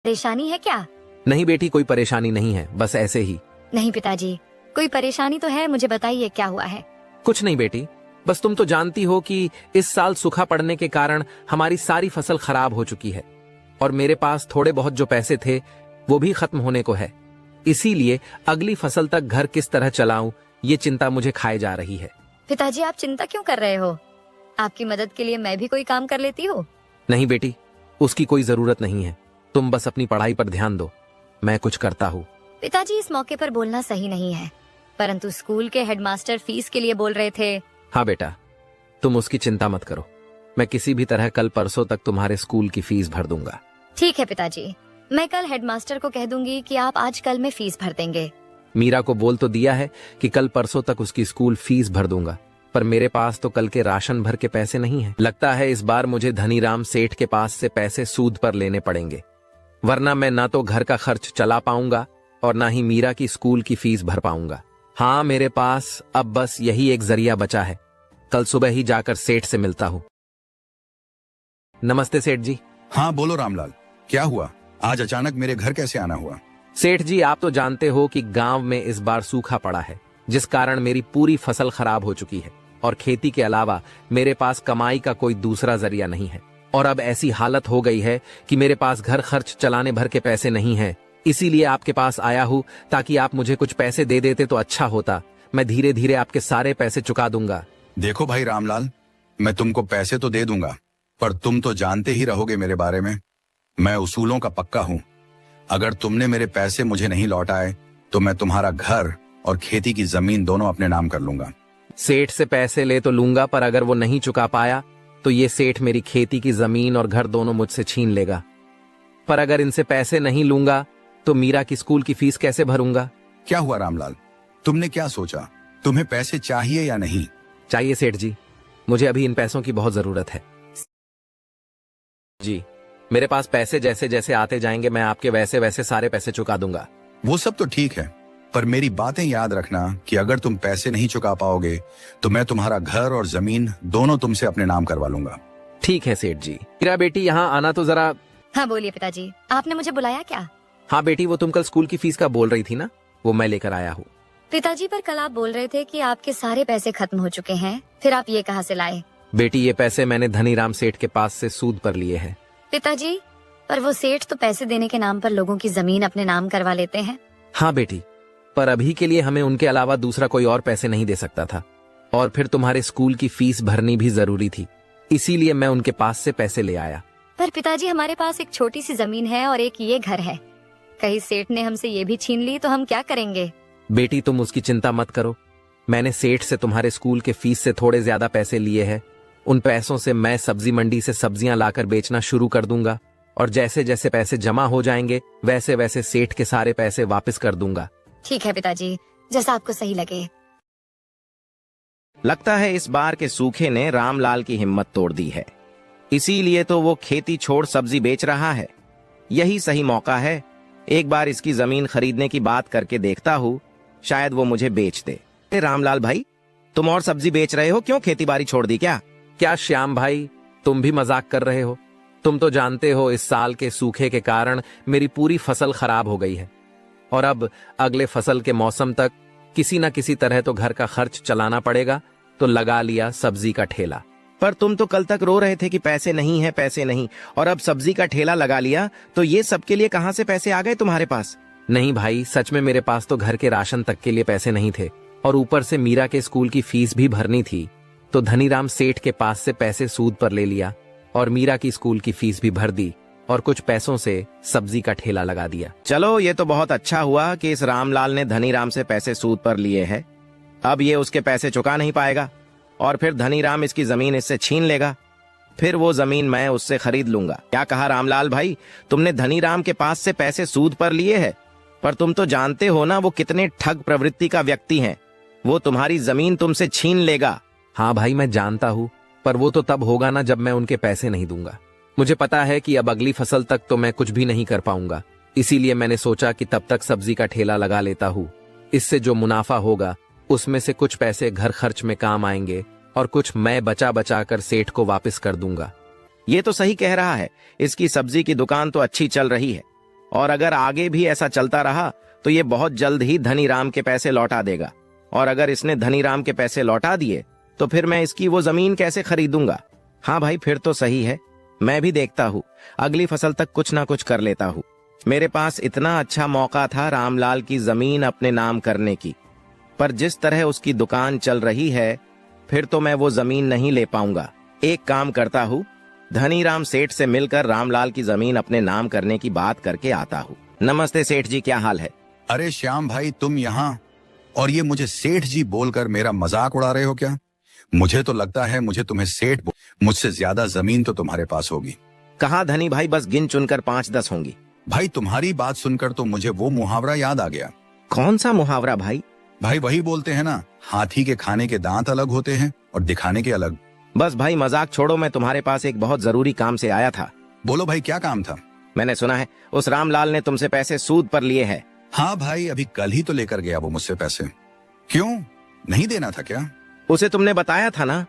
परेशानी है क्या? नहीं बेटी, कोई परेशानी नहीं है, बस ऐसे ही। नहीं पिताजी, कोई परेशानी तो है, मुझे बताइए क्या हुआ है। कुछ नहीं बेटी, बस तुम तो जानती हो कि इस साल सूखा पड़ने के कारण हमारी सारी फसल खराब हो चुकी है और मेरे पास थोड़े बहुत जो पैसे थे वो भी खत्म होने को है। इसीलिए अगली फसल तक घर किस तरह चलाऊं, ये चिंता मुझे खाए जा रही है। पिताजी आप चिंता क्यों कर रहे हो? आपकी मदद के लिए मैं भी कोई काम कर लेती हूँ। नहीं बेटी, उसकी कोई जरूरत नहीं है, तुम बस अपनी पढ़ाई पर ध्यान दो, मैं कुछ करता हूँ। पिताजी इस मौके पर बोलना सही नहीं है, परंतु स्कूल के हेडमास्टर फीस के लिए बोल रहे थे। हाँ बेटा, तुम उसकी चिंता मत करो, मैं किसी भी तरह कल परसों तक तुम्हारे स्कूल की फीस भर दूंगा। ठीक है पिताजी, मैं कल हेडमास्टर को कह दूंगी कि आप आज कल में फीस भर देंगे। मीरा को बोल तो दिया है कि कल परसों तक उसकी स्कूल फीस भर दूंगा, पर मेरे पास तो कल के राशन भर के पैसे नहीं हैं। लगता है इस बार मुझे धनीराम सेठ के पास से पैसे सूद पर लेने पड़ेंगे, वरना मैं ना तो घर का खर्च चला पाऊंगा और ना ही मीरा की स्कूल की फीस भर पाऊंगा। हाँ, मेरे पास अब बस यही एक जरिया बचा है, कल सुबह ही जाकर सेठ से मिलता हूँ। नमस्ते सेठ जी। हाँ बोलो रामलाल, क्या हुआ? आज अचानक मेरे घर कैसे आना हुआ? सेठ जी, आप तो जानते हो कि गांव में इस बार सूखा पड़ा है, जिस कारण मेरी पूरी फसल खराब हो चुकी है और खेती के अलावा मेरे पास कमाई का कोई दूसरा जरिया नहीं है। और अब ऐसी हालत हो गई है कि मेरे पास घर खर्च चलाने भर के पैसे नहीं हैं। इसीलिए आपके पास आया हूँ ताकि आप मुझे कुछ पैसे दे देते तो अच्छा होता, मैं धीरे धीरे आपके सारे पैसे चुका दूंगा। देखो भाई रामलाल, मैं तुमको पैसे तो दे दूंगा, पर तुम तो जानते ही रहोगे मेरे बारे में, मैं उसूलों का पक्का हूँ। अगर तुमने मेरे पैसे मुझे नहीं लौटाए तो मैं तुम्हारा घर और खेती की जमीन दोनों अपने नाम कर लूंगा। सेठ से पैसे ले तो लूंगा, पर अगर वो नहीं चुका पाया तो ये सेठ मेरी खेती की जमीन और घर दोनों मुझसे छीन लेगा। पर अगर इनसे पैसे नहीं लूंगा तो मीरा की स्कूल की फीस कैसे भरूंगा? क्या हुआ रामलाल, तुमने क्या सोचा? तुम्हें पैसे चाहिए या नहीं? चाहिए सेठ जी, मुझे अभी इन पैसों की बहुत जरूरत है। जी, मेरे पास पैसे जैसे जैसे आते जाएंगे मैं आपके वैसे वैसे सारे पैसे चुका दूंगा। वो सब तो ठीक है, पर मेरी बातें याद रखना कि अगर तुम पैसे नहीं चुका पाओगे तो मैं तुम्हारा घर और जमीन दोनों तुमसे अपने नाम करवा लूंगा। ठीक है सेठ जी। मीरा बेटी, यहाँ आना तो जरा। हाँ बोलिए पिताजी, आपने मुझे बुलाया क्या? हाँ बेटी, वो तुम कल स्कूल की फीस का बोल रही थी ना, वो मैं लेकर आया हूँ। पिताजी पर कल आप बोल रहे थे कि आपके सारे पैसे खत्म हो चुके हैं, फिर आप ये कहाँ से लाए? बेटी, ये पैसे मैंने धनीराम सेठ के पास से सूद पर लिए हैं। पिताजी, पर वो सेठ तो पैसे देने के नाम पर लोगों की जमीन अपने नाम करवा लेते हैं। हाँ बेटी, पर अभी के लिए हमें उनके अलावा दूसरा कोई और पैसे नहीं दे सकता था, और फिर तुम्हारे स्कूल की फीस भरनी भी जरूरी थी, इसीलिए मैं उनके पास से पैसे ले आया। पर पिताजी, हमारे पास एक छोटी सी जमीन है और एक ये घर है, कहीं सेठ ने हमसे ये भी छीन ली तो हम क्या करेंगे? बेटी, तुम उसकी चिंता मत करो, मैंने सेठ से तुम्हारे स्कूल के फीस से थोड़े ज्यादा पैसे लिए हैं। उन पैसों से मैं सब्जी मंडी से सब्जियां लाकर बेचना शुरू कर दूंगा, और जैसे जैसे पैसे जमा हो जाएंगे वैसे वैसे सेठ के सारे पैसे वापस कर दूंगा। ठीक है पिताजी, जैसा आपको सही लगे। लगता है इस बार के सूखे ने रामलाल की हिम्मत तोड़ दी है, इसीलिए तो वो खेती छोड़ सब्जी बेच रहा है। यही सही मौका है, एक बार इसकी जमीन खरीदने की बात करके देखता हूँ, शायद वो मुझे बेच दे। रामलाल भाई, तुम और सब्जी बेच रहे हो, क्यों खेती बाड़ी छोड़ दी क्या? क्या श्याम भाई, तुम भी मजाक कर रहे हो? तुम तो जानते हो इस साल के सूखे के कारण मेरी पूरी फसल खराब हो गई है, और अब अगले फसल के मौसम तक किसी न किसी तरह तो घर का खर्च चलाना पड़ेगा, तो लगा लिया सब्जी का ठेला। पर तुम तो कल तक रो रहे थे कि पैसे नहीं है, पैसे नहीं, और अब सब्जी का ठेला लगा लिया, तो ये सब के लिए कहां से पैसे आ गए तुम्हारे पास? नहीं भाई, सच में मेरे पास तो घर के राशन तक के लिए पैसे नहीं थे, और ऊपर से मीरा के स्कूल की फीस भी भरनी थी, तो धनीराम सेठ के पास से पैसे सूद पर ले लिया और मीरा की स्कूल की फीस भी भर दी, और कुछ पैसों से सब्जी का ठेला लगा दिया। चलो, ये तो बहुत अच्छा हुआ कि इस रामलाल ने धनीराम से पैसे सूद पर लिए हैं। अब ये उसके पैसे चुका नहीं पाएगा, और फिर धनीराम इसकी जमीन इससे छीन लेगा, फिर वो जमीन मैं उससे खरीद लूंगा। क्या कहा रामलाल भाई, तुमने धनीराम के पास से पैसे सूद पर लिए हैं, पर तुम तो जानते हो ना वो कितने ठग प्रवृत्ति का व्यक्ति हैं, वो तुम्हारी जमीन तुमसे छीन लेगा। हाँ भाई, मैं जानता हूँ, पर वो तो तब होगा ना जब मैं उनके पैसे नहीं दूंगा। मुझे पता है कि अब अगली फसल तक तो मैं कुछ भी नहीं कर पाऊंगा, इसीलिए मैंने सोचा कि तब तक सब्जी का ठेला लगा लेता हूँ। इससे जो मुनाफा होगा उसमें से कुछ पैसे घर खर्च में काम आएंगे और कुछ मैं बचा बचा कर सेठ को वापस कर दूंगा। ये तो सही कह रहा है, इसकी सब्जी की दुकान तो अच्छी चल रही है, और अगर आगे भी ऐसा चलता रहा तो ये बहुत जल्द ही धनीराम के पैसे लौटा देगा। और अगर इसने धनीराम के पैसे लौटा दिए तो फिर मैं इसकी वो जमीन कैसे खरीदूंगा? हाँ भाई, फिर तो सही है। मैं भी देखता हूँ, अगली फसल तक कुछ ना कुछ कर लेता हूँ। मेरे पास इतना अच्छा मौका था रामलाल की जमीन अपने नाम करने की, पर जिस तरह उसकी दुकान चल रही है फिर तो मैं वो जमीन नहीं ले पाऊंगा। एक काम करता हूँ, धनीराम सेठ से मिलकर रामलाल की जमीन अपने नाम करने की बात करके आता हूँ। नमस्ते सेठ जी, क्या हाल है? अरे श्याम भाई, तुम यहाँ और ये मुझे सेठ जी बोलकर मेरा मजाक उड़ा रहे हो क्या? मुझे तो लगता है मुझे तुम्हें सेठ मुझसे ज्यादा जमीन तो तुम्हारे पास होगी। कहा धनी भाई, बस गिन चुनकर 5-10 होंगी। भाई तुम्हारी बात सुनकर तो मुझे वो मुहावरा याद आ गया। कौन सा मुहावरा भाई? भाई वही बोलते हैं ना, हाथी के खाने के दांत अलग होते हैं और दिखाने के अलग। बस भाई मजाक छोड़ो, मैं तुम्हारे पास एक बहुत जरूरी काम से आया था। बोलो भाई, क्या काम था? मैंने सुना है उस रामलाल ने तुमसे पैसे सूद पर लिए हैं। हाँ भाई, अभी कल ही तो लेकर गया वो मुझसे पैसे। क्यों, नहीं देना था क्या? उसे तुमने बताया था ना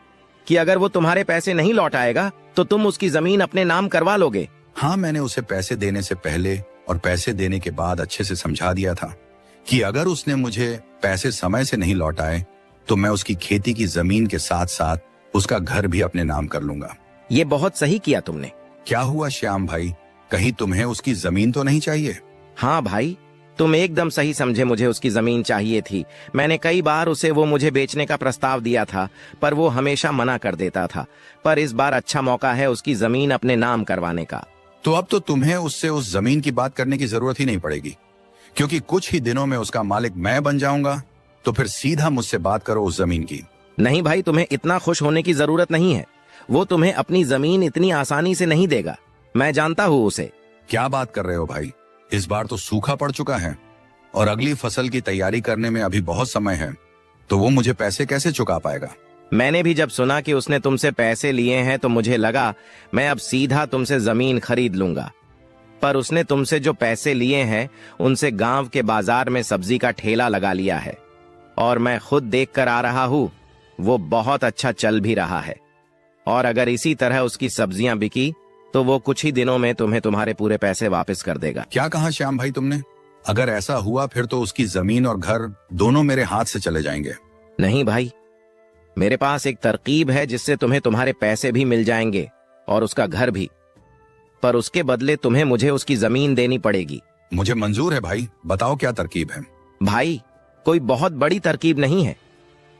कि अगर वो तुम्हारे पैसे नहीं लौटाएगा तो तुम उसकी जमीन अपने नाम करवा लोगे। हाँ, मैंने उसे पैसे देने से पहले और पैसे देने के बाद अच्छे से समझा दिया था कि अगर उसने मुझे पैसे समय से नहीं लौटाए तो मैं उसकी खेती की जमीन के साथ साथ उसका घर भी अपने नाम कर लूंगा। ये बहुत सही किया तुमने। क्या हुआ श्याम भाई, कहीं तुम्हें उसकी जमीन तो नहीं चाहिए? हाँ भाई, तुम एकदम सही समझे, मुझे उसकी जमीन चाहिए थी। मैंने कई बार उसे वो मुझे बेचने का प्रस्ताव दिया था, पर वो हमेशा मना कर देता था। पर इस बार अच्छा मौका है उसकी जमीन अपने नाम करवाने का। तो अब तो तुम्हें उससे उस जमीन की बात करने की जरूरत ही नहीं पड़ेगी, क्योंकि कुछ ही दिनों में उसका मालिक मैं बन जाऊंगा। तो फिर सीधा मुझसे बात करो उस जमीन की। नहीं भाई, तुम्हें इतना खुश होने की जरूरत नहीं है। वो तुम्हें अपनी जमीन इतनी आसानी से नहीं देगा, मैं जानता हूँ उसे। क्या बात कर रहे हो भाई, इस बार तो सूखा पड़ चुका है और अगली फसल की तैयारी करने में अभी बहुत समय है, तो वो मुझे पैसे कैसे चुका पाएगा? मैंने भी जब सुना कि उसने तुमसे पैसे लिए हैं तो मुझे लगा मैं अब सीधा तुमसे जमीन खरीद लूंगा। पर उसने तुमसे जो पैसे लिए हैं उनसे गांव के बाजार में सब्जी का ठेला लगा लिया है, और मैं खुद देख कर आ रहा हूँ वो बहुत अच्छा चल भी रहा है। और अगर इसी तरह उसकी सब्जियां बिकी तो वो कुछ ही दिनों में तुम्हें तुम्हारे पूरे पैसे वापस कर देगा। क्या कहा श्याम भाई तुमने? अगर ऐसा हुआ फिर तो उसकी जमीन और घर दोनों मेरे हाथ से चले जाएंगे। नहीं भाई, मेरे पास एक तरकीब है जिससे तुम्हें तुम्हारे पैसे भी मिल जाएंगे और उसका घर भी, पर उसके बदले तुम्हें मुझे उसकी जमीन देनी पड़ेगी। मुझे मंजूर है भाई, बताओ क्या तरकीब है? भाई, कोई बहुत बड़ी तरकीब नहीं है।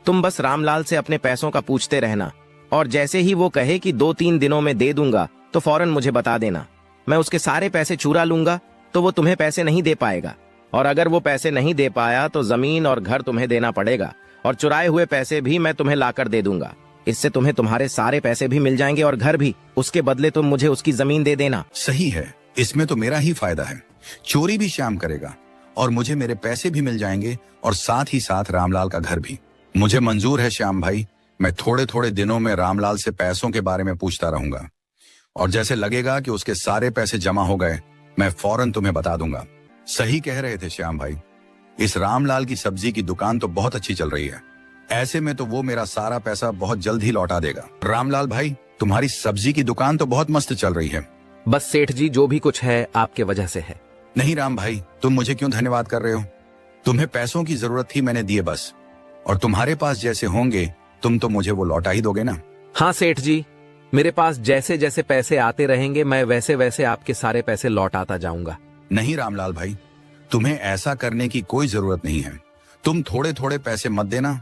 तुम बस रामलाल से अपने पैसों का पूछते रहना, और जैसे ही वो कहे कि 2-3 दिनों में दे दूंगा तो फौरन मुझे बता देना। मैं उसके सारे पैसे चुरा लूंगा तो वो तुम्हें पैसे नहीं दे पाएगा, और अगर वो पैसे नहीं दे पाया तो जमीन और घर तुम्हें देना पड़ेगा, और चुराए हुए पैसे भी मैं तुम्हें लाकर दे दूंगा। इससे तुम्हें तुम्हारे सारे पैसे भी मिल जाएंगे और घर भी। उसके बदले तुम मुझे उसकी जमीन दे देना। सही है, इसमें तो मेरा ही फायदा है। चोरी भी श्याम करेगा और मुझे मेरे पैसे भी मिल जाएंगे, और साथ ही साथ रामलाल का घर भी। मुझे मंजूर है श्याम भाई, मैं थोड़े थोड़े दिनों में रामलाल से पैसों के बारे में पूछता रहूंगा, और जैसे लगेगा कि उसके सारे पैसे जमा हो गए मैं फौरन तुम्हें बता दूंगा। सही कह रहे थे श्याम भाई, इस रामलाल की सब्जी की दुकान तो बहुत अच्छी चल रही है, ऐसे में तो वो मेरा सारा पैसा बहुत जल्द ही लौटा देगा। रामलाल भाई, तुम्हारी सब्जी की दुकान तो बहुत मस्त चल रही है। बस सेठ जी, जो भी कुछ है आपके वजह से है। नहीं राम भाई, तुम मुझे क्यों धन्यवाद कर रहे हो? तुम्हें पैसों की जरूरत थी, मैंने दिए बस, और तुम्हारे पास जैसे होंगे तुम तो मुझे वो लौटा ही दोगे ना? हाँ सेठ जी, मेरे पास जैसे जैसे पैसे आते रहेंगे मैं वैसे वैसे आपके सारे पैसे लौटाता जाऊंगा। नहीं रामलाल भाई, तुम्हें ऐसा करने की कोई जरूरत नहीं है। तुम थोड़े थोड़े पैसे मत देना,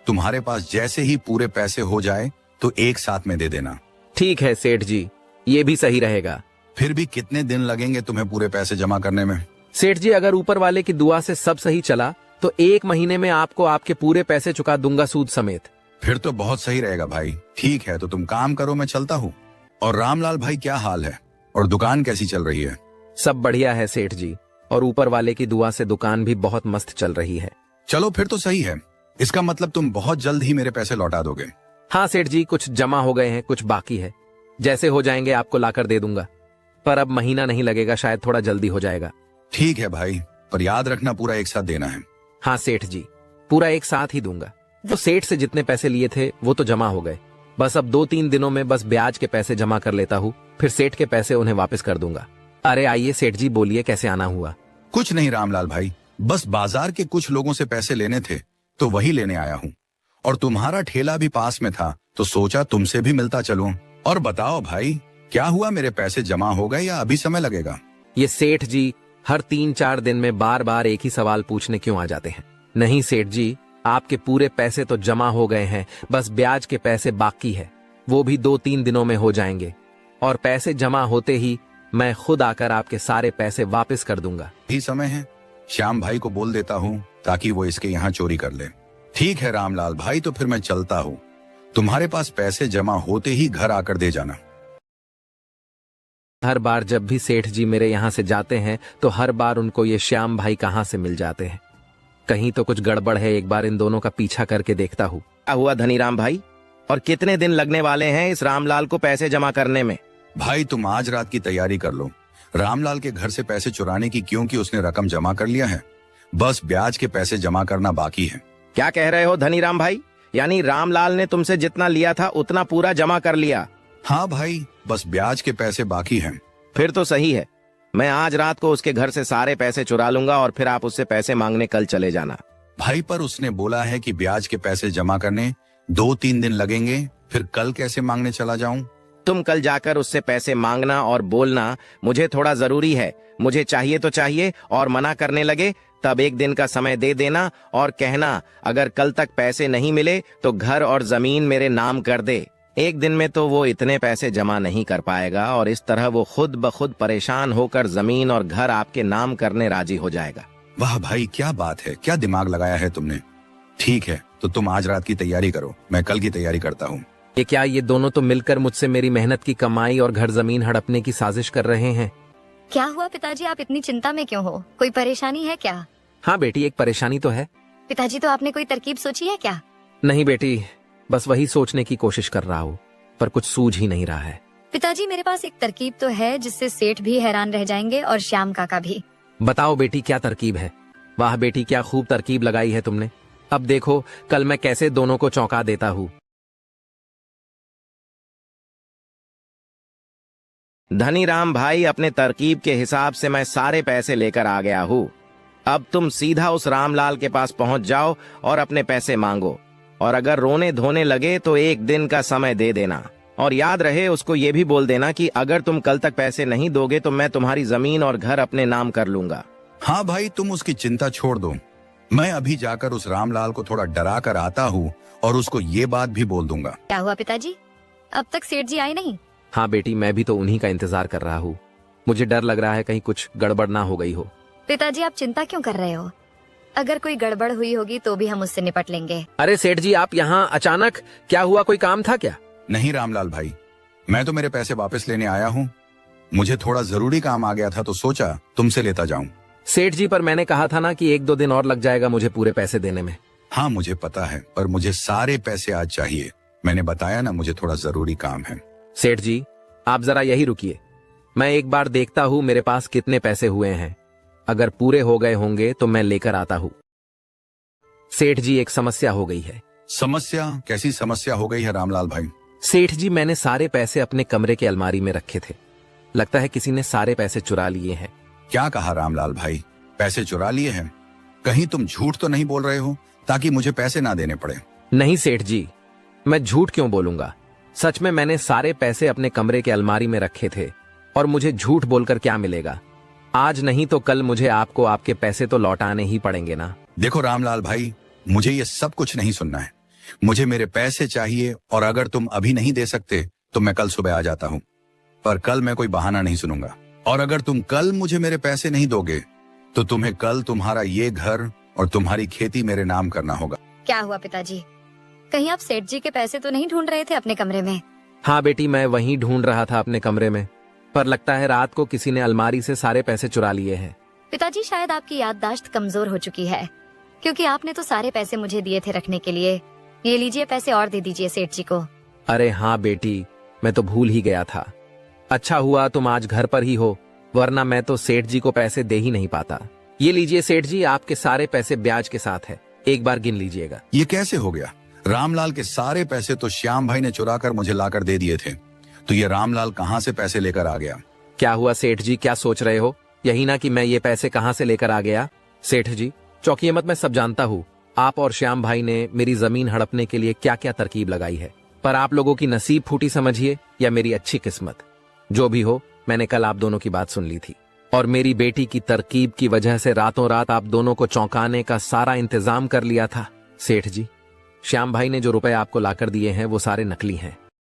तुम्हारे पास जैसे ही पूरे पैसे हो जाए तो एक साथ में दे देना। ठीक है सेठ जी, ये भी सही रहेगा। फिर भी कितने दिन लगेंगे तुम्हें पूरे पैसे जमा करने में? सेठ जी, अगर ऊपर वाले की दुआ से सब सही चला तो 1 महीने में आपको आपके पूरे पैसे चुका दूंगा, सूद समेत। फिर तो बहुत सही रहेगा भाई। ठीक है, तो तुम काम करो, मैं चलता हूँ। और रामलाल भाई, क्या हाल है और दुकान कैसी चल रही है? सब बढ़िया है सेठ जी, और ऊपर वाले की दुआ से दुकान भी बहुत मस्त चल रही है। चलो फिर तो सही है, इसका मतलब तुम बहुत जल्द ही मेरे पैसे लौटा दोगे। हाँ सेठ जी, कुछ जमा हो गए हैं, कुछ बाकी है, जैसे हो जाएंगे आपको लाकर दे दूंगा, पर अब महीना नहीं लगेगा, शायद थोड़ा जल्दी हो जाएगा। ठीक है भाई, पर याद रखना पूरा एक साथ देना है। हाँ सेठ जी, पूरा एक साथ ही दूंगा। तो सेठ से जितने पैसे लिए थे वो तो जमा हो गए, बस अब 2-3 दिनों में बस ब्याज के पैसे जमा कर लेता हूँ, फिर सेठ के पैसे उन्हें वापस कर दूंगा। अरे आइए सेठ जी, बोलिए कैसे आना हुआ। कुछ नहीं रामलाल भाई, बस बाजार के कुछ लोगों से पैसे लेने थे तो वही लेने आया हूँ। और तुम्हारा ठेला भी पास में था तो सोचा तुमसे भी मिलता चलूं। और बताओ भाई, क्या हुआ, मेरे पैसे जमा हो गए या अभी समय लगेगा? ये सेठ जी हर 3-4 दिन में बार बार एक ही सवाल पूछने क्यों आ जाते हैं? नहीं सेठ जी, आपके पूरे पैसे तो जमा हो गए हैं, बस ब्याज के पैसे बाकी है, वो भी 2-3 दिनों में हो जाएंगे। और पैसे जमा होते ही मैं खुद आकर आपके सारे पैसे वापस कर दूंगा। ही समय है, श्याम भाई को बोल देता हूँ ताकि वो इसके यहाँ चोरी कर ले। ठीक है रामलाल भाई, तो फिर मैं चलता हूँ। तुम्हारे पास पैसे जमा होते ही घर आकर दे जाना। हर बार जब भी सेठ जी मेरे यहाँ से जाते हैं तो हर बार उनको ये श्याम भाई कहाँ से मिल जाते हैं। कहीं तो कुछ गड़बड़ है, एक बार इन दोनों का पीछा करके देखता हूँ। क्या हुआ धनीराम भाई, और कितने दिन लगने वाले हैं इस रामलाल को पैसे जमा करने में? भाई तुम आज रात की तैयारी कर लो। रामलाल के घर से पैसे चुराने की, क्योंकि उसने रकम जमा कर लिया है, बस ब्याज के पैसे जमा करना बाकी है। क्या कह रहे हो धनीराम भाई? यानी रामलाल ने तुमसे जितना लिया था उतना पूरा जमा कर लिया? हाँ भाई, बस ब्याज के पैसे बाकी हैं। फिर तो सही है, मैं आज रात को उसके घर से सारे पैसे चुरा लूंगा और फिर आप उससे पैसे मांगने कल चले जाना। भाई पर उसने बोला है कि ब्याज के पैसे जमा करने 2-3 दिन लगेंगे, फिर कल कैसे मांगने चला जाऊं? तुम कल जाकर उससे पैसे मांगना और बोलना मुझे थोड़ा जरूरी है, मुझे चाहिए तो चाहिए, और मना करने लगे तब 1 दिन का समय दे देना और कहना अगर कल तक पैसे नहीं मिले तो घर और जमीन मेरे नाम कर दे। 1 दिन में तो वो इतने पैसे जमा नहीं कर पाएगा और इस तरह वो खुद ब खुद परेशान होकर जमीन और घर आपके नाम करने राजी हो जाएगा। वाह भाई, क्या बात है, क्या दिमाग लगाया है तुमने। ठीक है, तो तुम आज रात की तैयारी करो, मैं कल की तैयारी करता हूँ। ये क्या, ये दोनों तो मिलकर मुझसे मेरी मेहनत की कमाई और घर जमीन हड़पने की साजिश कर रहे हैं। क्या हुआ पिताजी, आप इतनी चिंता में क्यों हो? कोई परेशानी है क्या? हाँ बेटी, एक परेशानी तो है। पिताजी, तो आपने कोई तरकीब सोची है क्या? नहीं बेटी, बस वही सोचने की कोशिश कर रहा हूँ, पर कुछ सूझ ही नहीं रहा है। पिताजी, मेरे पास एक तरकीब तो है जिससे सेठ भी हैरान रह जाएंगे और श्याम काका भी। बताओ बेटी, क्या तरकीब है? वाह बेटी, क्या खूब तरकीब लगाई है तुमने। अब देखो कल मैं कैसे दोनों को चौंका देता हूँ। धनीराम भाई, अपने तरकीब के हिसाब से मैं सारे पैसे लेकर आ गया हूँ। अब तुम सीधा उस रामलाल के पास पहुंच जाओ और अपने पैसे मांगो, और अगर रोने धोने लगे तो 1 दिन का समय दे देना। और याद रहे, उसको ये भी बोल देना कि अगर तुम कल तक पैसे नहीं दोगे तो मैं तुम्हारी जमीन और घर अपने नाम कर लूंगा। हाँ भाई, तुम उसकी चिंता छोड़ दो, मैं अभी जाकर उस रामलाल को थोड़ा डरा कर आता हूँ और उसको ये बात भी बोल दूंगा। क्या हुआ पिताजी, अब तक सेठ जी आए नहीं? हाँ बेटी, मैं भी तो उन्हीं का इंतजार कर रहा हूँ। मुझे डर लग रहा है कहीं कुछ गड़बड़ ना हो गई हो। पिताजी, आप चिंता क्यों कर रहे हो? अगर कोई गड़बड़ हुई होगी तो भी हम उससे निपट लेंगे। अरे सेठ जी, आप यहाँ अचानक? क्या हुआ, कोई काम था क्या? नहीं रामलाल भाई, मैं तो मेरे पैसे वापस लेने आया हूँ। मुझे थोड़ा जरूरी काम आ गया था तो सोचा तुमसे लेता जाऊं। सेठ जी, पर मैंने कहा था ना कि 1-2 दिन और लग जाएगा मुझे पूरे पैसे देने में। हाँ मुझे पता है, पर मुझे सारे पैसे आज चाहिए। मैंने बताया ना, मुझे थोड़ा जरूरी काम है। सेठ जी, आप जरा यही रुकिए, मैं एक बार देखता हूँ मेरे पास कितने पैसे हुए हैं। अगर पूरे हो गए होंगे तो मैं लेकर आता हूँ। सेठ जी, एक समस्या हो गई है। समस्या? कैसी समस्या हो गई है रामलाल भाई? सेठ जी, मैंने सारे पैसे अपने कमरे के अलमारी में रखे थे। लगता है किसी ने सारे पैसे चुरा लिए हैं। क्या कहा रामलाल भाई, पैसे चुरा लिए हैं? कहीं तुम झूठ तो नहीं बोल रहे हो ताकि मुझे पैसे ना देने पड़े? नहीं सेठ जी, मैं झूठ क्यों बोलूंगा। सच में मैंने सारे पैसे अपने कमरे के अलमारी में रखे थे, और मुझे झूठ बोलकर क्या मिलेगा। आज नहीं तो कल मुझे आपको आपके पैसे तो लौटाने ही पड़ेंगे ना। देखो रामलाल भाई, मुझे ये सब कुछ नहीं सुनना है। मुझे मेरे पैसे चाहिए, और अगर तुम अभी नहीं दे सकते तो मैं कल सुबह आ जाता हूँ। पर कल मैं कोई बहाना नहीं सुनूंगा, और अगर तुम कल मुझे मेरे पैसे नहीं दोगे तो तुम्हें कल तुम्हारा ये घर और तुम्हारी खेती मेरे नाम करना होगा। क्या हुआ पिताजी, कहीं आप सेठ जी के पैसे तो नहीं ढूंढ रहे थे अपने कमरे में? हाँ बेटी, मैं वहीं ढूंढ रहा था अपने कमरे में, पर लगता है रात को किसी ने अलमारी से सारे पैसे चुरा लिए हैं। पिताजी, शायद आपकी याददाश्त कमजोर हो चुकी है, क्योंकि आपने तो सारे पैसे मुझे दिए थे रखने के लिए। ये लीजिए, पैसे और दे दीजिए सेठ जी को। अरे हाँ बेटी, मैं तो भूल ही गया था। अच्छा हुआ तुम आज घर पर ही हो, वरना मैं तो सेठ जी को पैसे दे ही नहीं पाता। ये लीजिए सेठ जी, आपके सारे पैसे ब्याज के साथ है, एक बार गिन लीजिएगा। ये कैसे हो गया? रामलाल के सारे पैसे तो श्याम भाई ने चुरा कर मुझे लाकर दे दिए थे, तो ये रामलाल कहाँ से पैसे लेकर आ गया? क्या हुआ सेठ जी, क्या सोच रहे हो? यही ना कि मैं ये पैसे कहां से लेकर आ गया। सेठ जी चौंकिए मत, मैं सब जानता हूँ आप और श्याम भाई ने मेरी जमीन हड़पने के लिए क्या क्या तरकीब लगाई है, पर आप लोगों की नसीब फूटी समझिए या मेरी अच्छी किस्मत। जो भी हो, मैंने कल आप दोनों की बात सुन ली थी और मेरी बेटी की तरकीब की वजह से रातों रात आप दोनों को चौंकाने का सारा इंतजाम कर लिया था। सेठ जी, श्याम भाई ने जो रुपए आपको लाकर दिए हैं वो सारे नकली हैं।